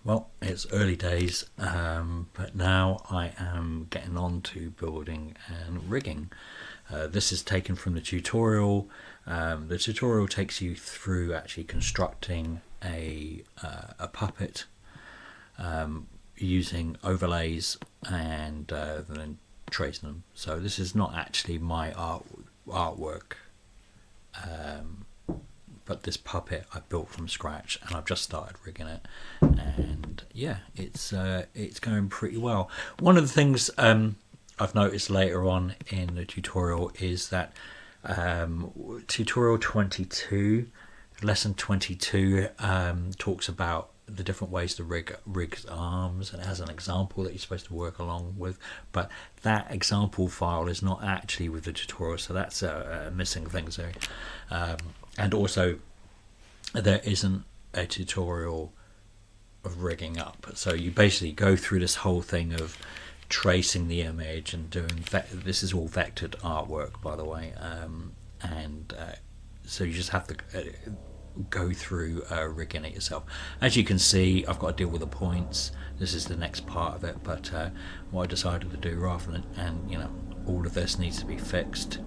Well, it's early days, but now I am getting on to building and rigging. This is taken from the tutorial. The tutorial takes you through actually constructing a puppet using overlays and then tracing them. So this is not actually my artwork, but this puppet I built from scratch, and I've just started rigging it, and yeah, it's going pretty well. One of the things I've noticed later on in the tutorial is that tutorial 22, lesson 22, talks about the different ways to rig arms, and it has an example that you're supposed to work along with, but that example file is not actually with the tutorial, so that's a missing thing. So and also there isn't a tutorial of rigging up, so you basically go through this whole thing of tracing the image and doing this is all vectored artwork, by the way, and so you just have to go through rigging it yourself. As you can see, I've got to deal with the points. This is the next part of it, but what I decided to do, rather than, and all of this needs to be fixed,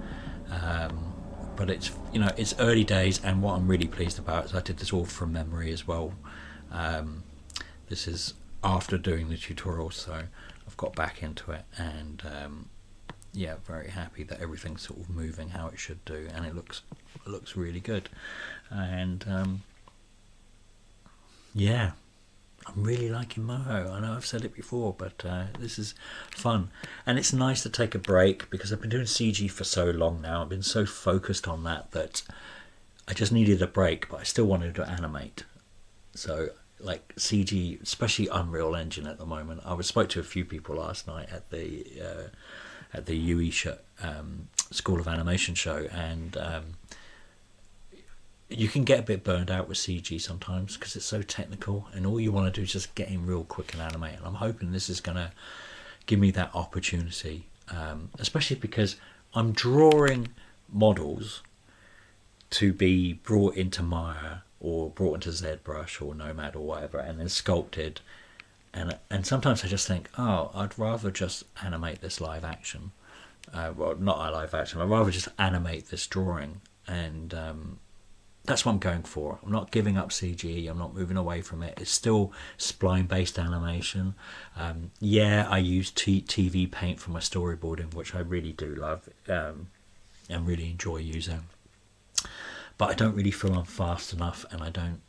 but it's it's early days, and what I'm really pleased about is I did this all from memory as well. This is after doing the tutorial, so I've got back into it, and yeah, very happy that everything's sort of moving how it should do, and it looks really good. And yeah, I'm really liking Moho. I know I've said it before, but this is fun, and it's nice to take a break, because I've been doing CG for so long now. I've been so focused on that I just needed a break, but I still wanted to animate. So like CG, especially Unreal Engine at the moment. I spoke to a few people last night at the UE School of Animation show, and you can get a bit burned out with CG sometimes because it's so technical, and all you want to do is just get in real quick and animate. And I'm hoping this is going to give me that opportunity, especially because I'm drawing models to be brought into Maya or brought into ZBrush or Nomad or whatever, and then sculpted. And sometimes I just think, oh, I'd rather just animate this live action. Well, not a live action. I'd rather just animate this drawing, and that's what I'm going for. I'm not giving up CG. I'm not moving away from it. It's still spline-based animation. Yeah, I use TV Paint for my storyboarding, which I really do love and really enjoy using. But I don't really feel I'm fast enough, and I don't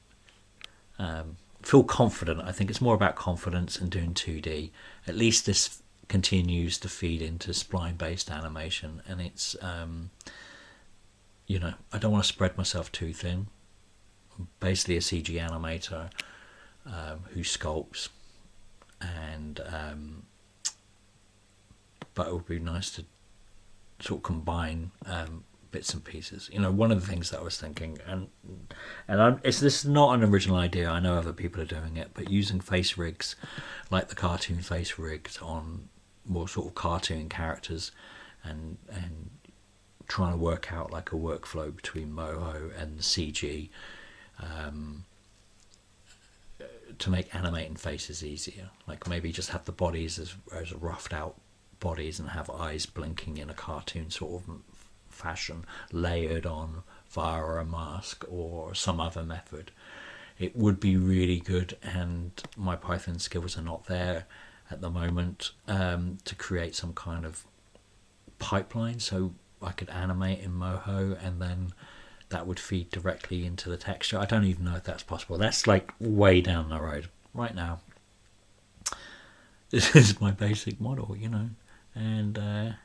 feel confident. I think it's more about confidence and doing 2D. At least this continues to feed into spline-based animation, and it's I don't want to spread myself too thin. I'm basically a CG animator who sculpts, and but it would be nice to sort of combine bits and pieces. One of the things that I was thinking, and this is not an original idea. I know other people are doing it, but using face rigs, like the cartoon face rigs, on more sort of cartoon characters, and trying to work out like a workflow between Moho and CG to make animating faces easier. Like maybe just have the bodies as roughed out bodies and have eyes blinking in a cartoon sort of fashion, layered on via a mask or some other method. It would be really good, and my Python skills are not there at the moment to create some kind of pipeline so I could animate in Moho, and then that would feed directly into the texture. I don't even know if that's possible. That's like way down the road. Right now, this is my basic model, and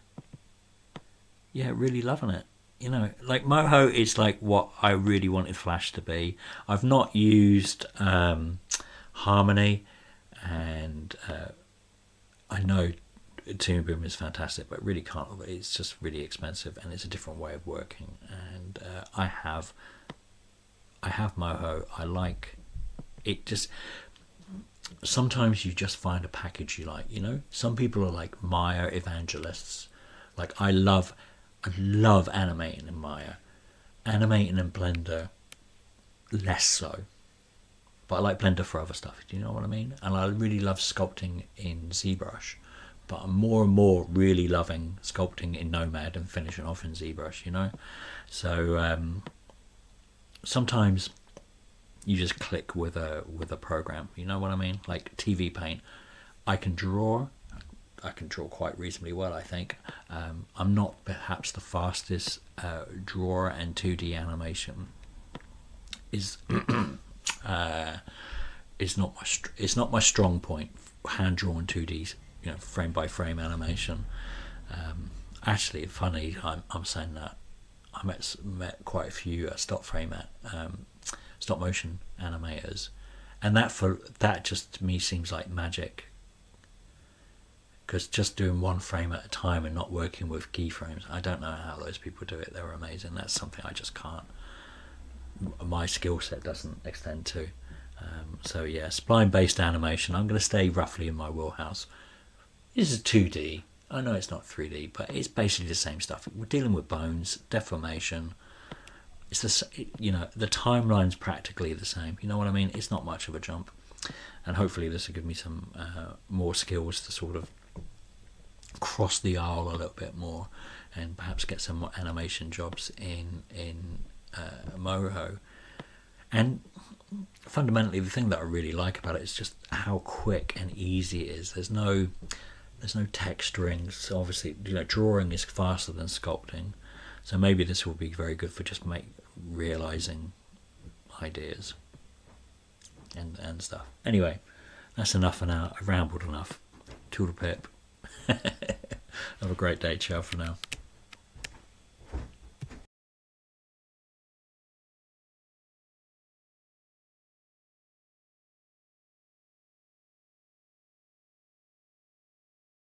yeah, really loving it. Like Moho is like what I really wanted Flash to be. I've not used Harmony, and I know Toon Boom is fantastic, but really can't. It's just really expensive, and it's a different way of working. And I have Moho. I like it. Just sometimes you just find a package you like. Some people are like Maya evangelists. Like I love animating in Maya. Animating in Blender, less so. but I like Blender for other stuff. Do you know what I mean? And I really love sculpting in ZBrush, but I'm more and more really loving sculpting in Nomad and finishing off in ZBrush, you know? So sometimes you just click with a program, you know what I mean? Like TV Paint. I can draw quite reasonably well, I think. I'm not perhaps the fastest drawer, and 2D animation is it's not my strong point. Hand drawn 2D, you know, frame by frame animation. Actually, funny, I'm saying that I met quite a few stop motion animators, and that just to me seems like magic. Because just doing one frame at a time and not working with keyframes, I don't know how those people do it. They're amazing. That's something I just can't. My skill set doesn't extend to. So yeah, spline-based animation. I'm going to stay roughly in my wheelhouse. This is 2D. I know it's not 3D, but it's basically the same stuff. We're dealing with bones, deformation. It's the timeline's practically the same. You know what I mean? It's not much of a jump. And hopefully this will give me some more skills to sort of cross the aisle a little bit more, and perhaps get some more animation jobs in Moho. And fundamentally, the thing that I really like about it is just how quick and easy it is. There's no texturing. So obviously, you know, drawing is faster than sculpting. So maybe this will be very good for just realizing ideas and stuff. Anyway, that's enough for now. I've rambled enough. Toodle pip. Have a great day. Ciao for now.